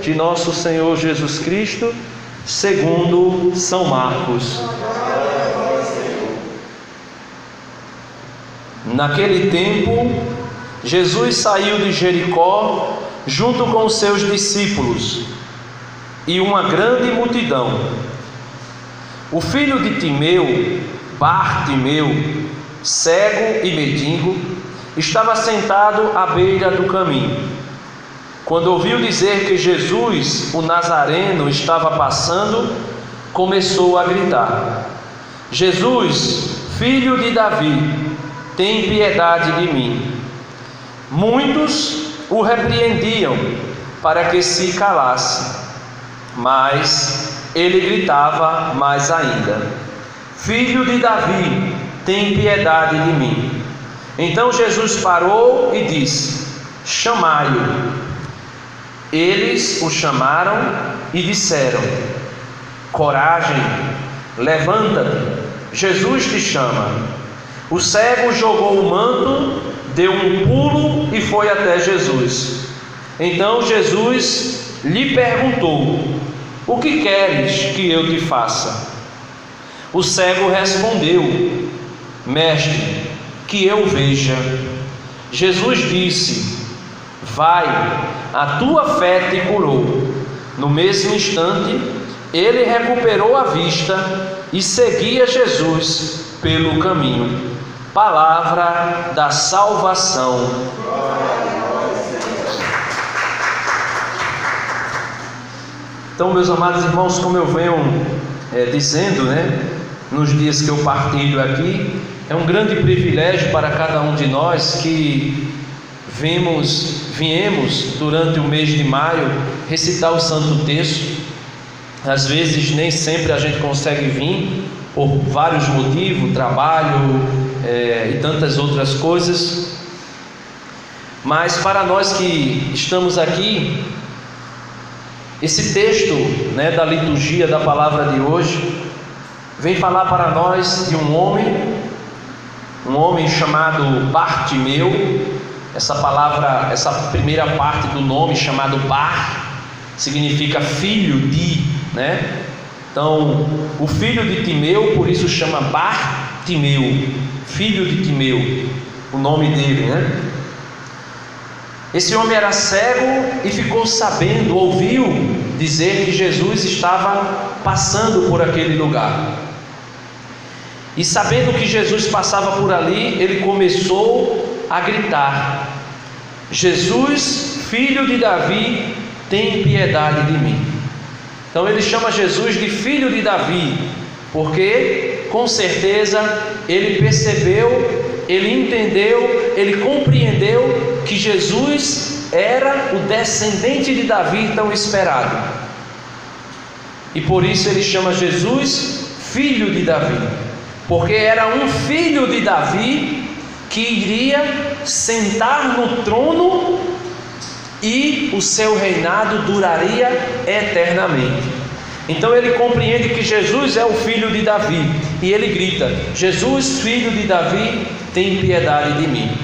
de nosso Senhor Jesus Cristo, segundo São Marcos. Naquele tempo, Jesus saiu de Jericó junto com os seus discípulos e uma grande multidão. O filho de Timeu, Bartimeu, cego e mendigo, estava sentado à beira do caminho. Quando ouviu dizer que Jesus, o Nazareno, estava passando, começou a gritar: Jesus, filho de Davi, tem piedade de mim. Muitos o repreendiam para que se calasse, mas ele gritava mais ainda: Filho de Davi, tem piedade de mim. Então Jesus parou e disse: Chamai-o. Eles o chamaram e disseram: Coragem, levanta-te, Jesus te chama. O cego jogou o manto, deu um pulo e foi até Jesus. Então Jesus lhe perguntou: O que queres que eu te faça? O cego respondeu: Mestre, que eu veja. Jesus disse: Vai, a tua fé te curou. No mesmo instante, ele recuperou a vista e seguia Jesus pelo caminho. Palavra da salvação. Então, meus amados irmãos, como eu venho dizendo, nos dias que eu partilho aqui, é um grande privilégio para cada um de nós que viemos durante o mês de maio recitar o Santo Texto. Às vezes nem sempre a gente consegue vir por vários motivos, trabalho e tantas outras coisas, mas para nós que estamos aqui, esse texto da liturgia da palavra de hoje vem falar para nós de um homem chamado Bartimeu. Essa palavra, essa primeira parte do nome chamado Bar, significa filho de, Então, o filho de Timeu, por isso chama Bartimeu, filho de Timeu, o nome dele, Esse homem era cego e ficou sabendo, ouviu dizer que Jesus estava passando por aquele lugar. E sabendo que Jesus passava por ali, ele começou a gritar: Jesus, filho de Davi, tem piedade de mim. Então ele chama Jesus de filho de Davi, porque com certeza ele percebeu, ele entendeu, ele compreendeu que Jesus era o descendente de Davi tão esperado. E por isso ele chama Jesus filho de Davi, porque era um filho de Davi que iria sentar no trono e o seu reinado duraria eternamente. Então ele compreende que Jesus é o filho de Davi e ele grita: Jesus, filho de Davi, tem piedade de mim.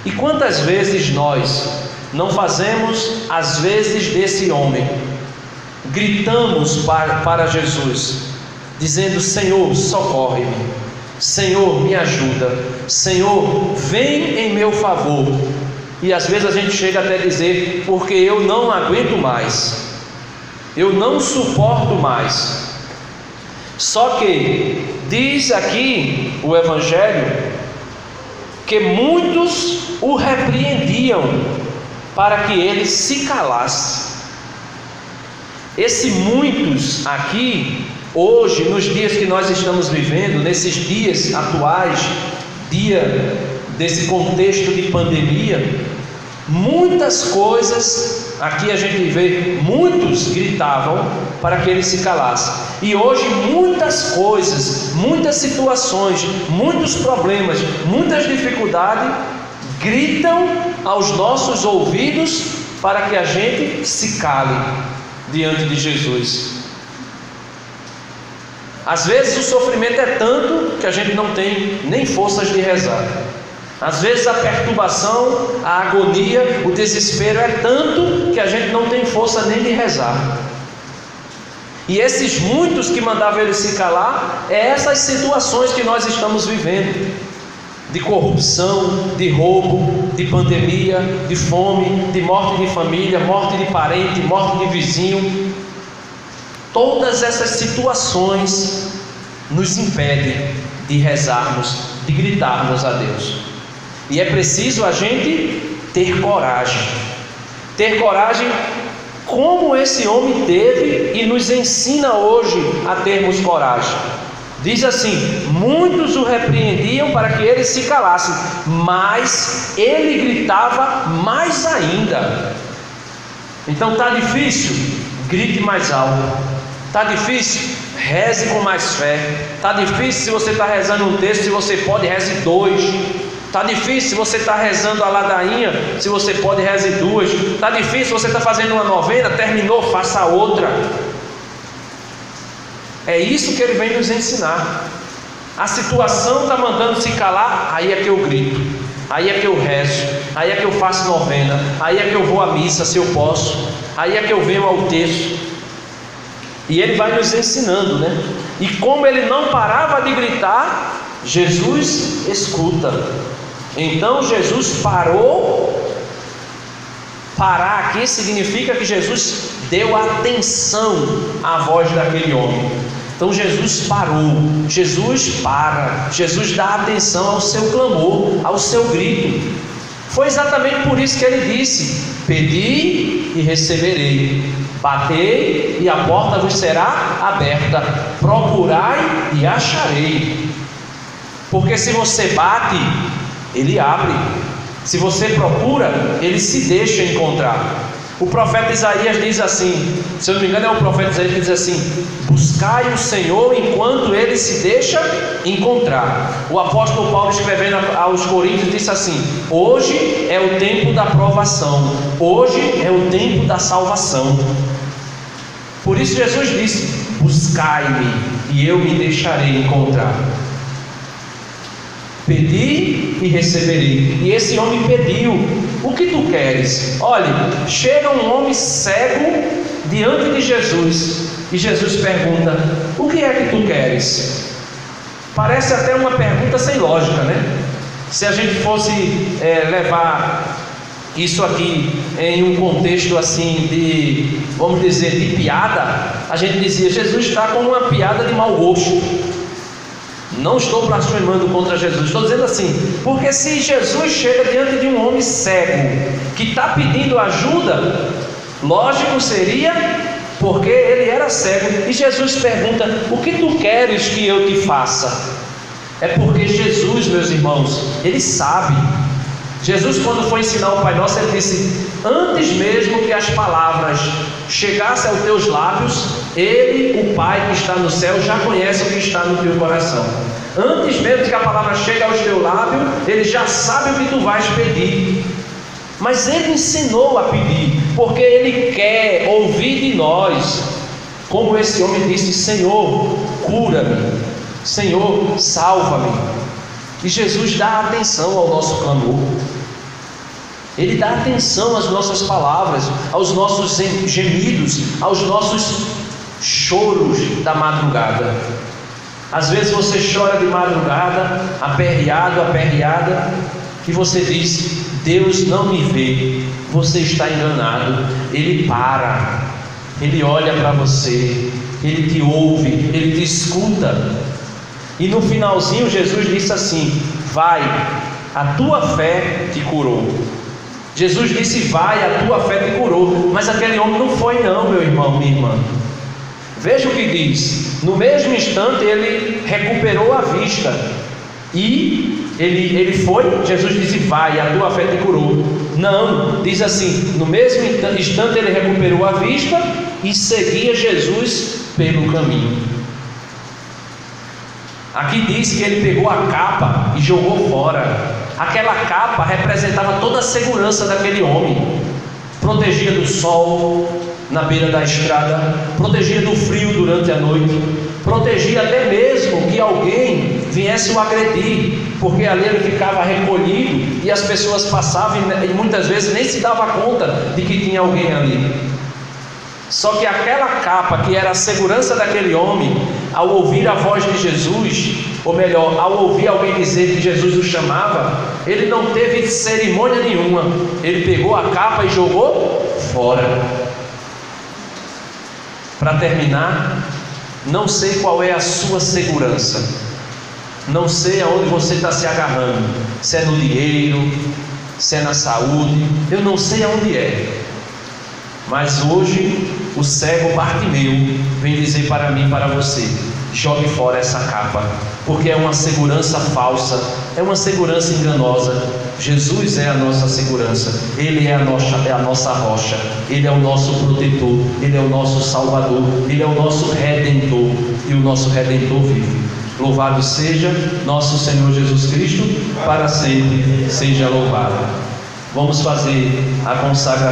E quantas vezes nós não fazemos as vezes desse homem? Gritamos para Jesus, dizendo: Senhor, socorre-me, Senhor, me ajuda, Senhor, vem em meu favor. E às vezes a gente chega até a dizer: porque eu não aguento mais, eu não suporto mais. Só que diz aqui o Evangelho que muitos o repreendiam para que ele se calasse. Esse muitos aqui, hoje, nos dias que nós estamos vivendo, nesses dias atuais, dia desse contexto de pandemia, muitas coisas, aqui a gente vê, muitos gritavam para que ele se calasse. E hoje muitas coisas, muitas situações, muitos problemas, muitas dificuldades gritam aos nossos ouvidos para que a gente se cale diante de Jesus. Às vezes o sofrimento é tanto que a gente não tem nem forças de rezar. Às vezes a perturbação, a agonia, o desespero é tanto que a gente não tem força nem de rezar. E esses muitos que mandavam ele se calar, é essas situações que nós estamos vivendo, de corrupção, de roubo, de pandemia, de fome, de morte de família, morte de parente, morte de vizinho. Todas essas situações nos impedem de rezarmos, de gritarmos a Deus. E é preciso a gente ter coragem. Ter coragem como esse homem teve e nos ensina hoje a termos coragem. Diz assim: muitos o repreendiam para que ele se calasse, mas ele gritava mais ainda. Então está difícil? Grite mais alto. Está difícil? Reze com mais fé. Está difícil? Se você está rezando um texto, se você pode, reze 2. Está difícil? Se você está rezando a ladainha, se você pode, reze 2. Está difícil? Se você está fazendo uma novena, terminou, faça outra. É isso que ele vem nos ensinar. A situação está mandando se calar, aí é que eu grito, aí é que eu rezo, aí é que eu faço novena, aí é que eu vou à missa se eu posso, aí é que eu venho ao texto. E ele vai nos ensinando, né? E como ele não parava de gritar, Jesus escuta. Então Jesus parou. Parar aqui significa que Jesus deu atenção à voz daquele homem. Então Jesus parou, Jesus para, Jesus dá atenção ao seu clamor, ao seu grito. Foi exatamente por isso que ele disse: pedi e receberei, batei e a porta vos será aberta, procurai e acharei. Porque se você bate, ele abre. Se você procura, ele se deixa encontrar. O profeta Isaías diz assim, se eu não me engano é o profeta Isaías que diz assim: buscai o Senhor enquanto ele se deixa encontrar. O apóstolo Paulo, escrevendo aos Coríntios, disse assim: hoje é o tempo da provação, hoje é o tempo da salvação. Por isso Jesus disse: buscai-me e eu me deixarei encontrar. Pedi e receberei. E esse homem pediu: o que tu queres? Olha, chega um homem cego diante de Jesus, e Jesus pergunta: o que é que tu queres? Parece até uma pergunta sem lógica, né? Se a gente fosse levar isso aqui em um contexto assim de, vamos dizer, de piada, a gente dizia: Jesus está com uma piada de mau gosto. Não estou blasfemando contra Jesus, estou dizendo assim, porque se Jesus chega diante de um homem cego que está pedindo ajuda, lógico seria porque ele era cego, e Jesus pergunta: o que tu queres que eu te faça? É porque Jesus, meus irmãos, ele sabe. Jesus, quando foi ensinar o Pai Nosso, ele disse: antes mesmo que as palavras chegassem aos teus lábios, ele, o Pai que está no céu, já conhece o que está no teu coração. Antes mesmo que a palavra chegue aos teus lábios, ele já sabe o que tu vais pedir. Mas ele ensinou a pedir, porque ele quer ouvir de nós, como esse homem disse: Senhor, cura-me, Senhor, salva-me. E Jesus dá atenção ao nosso clamor. Ele dá atenção às nossas palavras, aos nossos gemidos, aos nossos choros da madrugada. Às vezes você chora de madrugada, aperreada, e você diz: Deus não me vê. Você está enganado. Ele para, ele olha para você, ele te ouve, ele te escuta. E no finalzinho Jesus disse assim: vai, a tua fé te curou. Jesus disse: vai, a tua fé te curou. Mas aquele homem não foi não, meu irmão, minha irmã. Veja o que diz: no mesmo instante ele recuperou a vista. E ele foi, Jesus disse: vai, a tua fé te curou. Não, diz assim: no mesmo instante ele recuperou a vista e seguia Jesus pelo caminho. Aqui diz que ele pegou a capa e jogou fora. Aquela capa representava toda a segurança daquele homem. Protegia do sol na beira da estrada, protegia do frio durante a noite, protegia até mesmo que alguém viesse o agredir, porque ali ele ficava recolhido e as pessoas passavam e muitas vezes nem se dava conta de que tinha alguém ali. Só que aquela capa que era a segurança daquele homem, ao ouvir a voz de Jesus, ou melhor, ao ouvir alguém dizer que Jesus o chamava, ele não teve cerimônia nenhuma, ele pegou a capa e jogou fora. Para terminar, não sei qual é a sua segurança, não sei aonde você está se agarrando, se é no dinheiro, se é na saúde, eu não sei aonde é, mas hoje o cego Bartimeu vem dizer para mim e para você: jogue fora essa capa, porque é uma segurança falsa, é uma segurança enganosa. Jesus é a nossa segurança, Ele é a nossa rocha, Ele é o nosso protetor, Ele é o nosso Salvador, Ele é o nosso Redentor, e o nosso Redentor vive. Louvado seja nosso Senhor Jesus Cristo, para sempre seja louvado. Vamos fazer a consagração.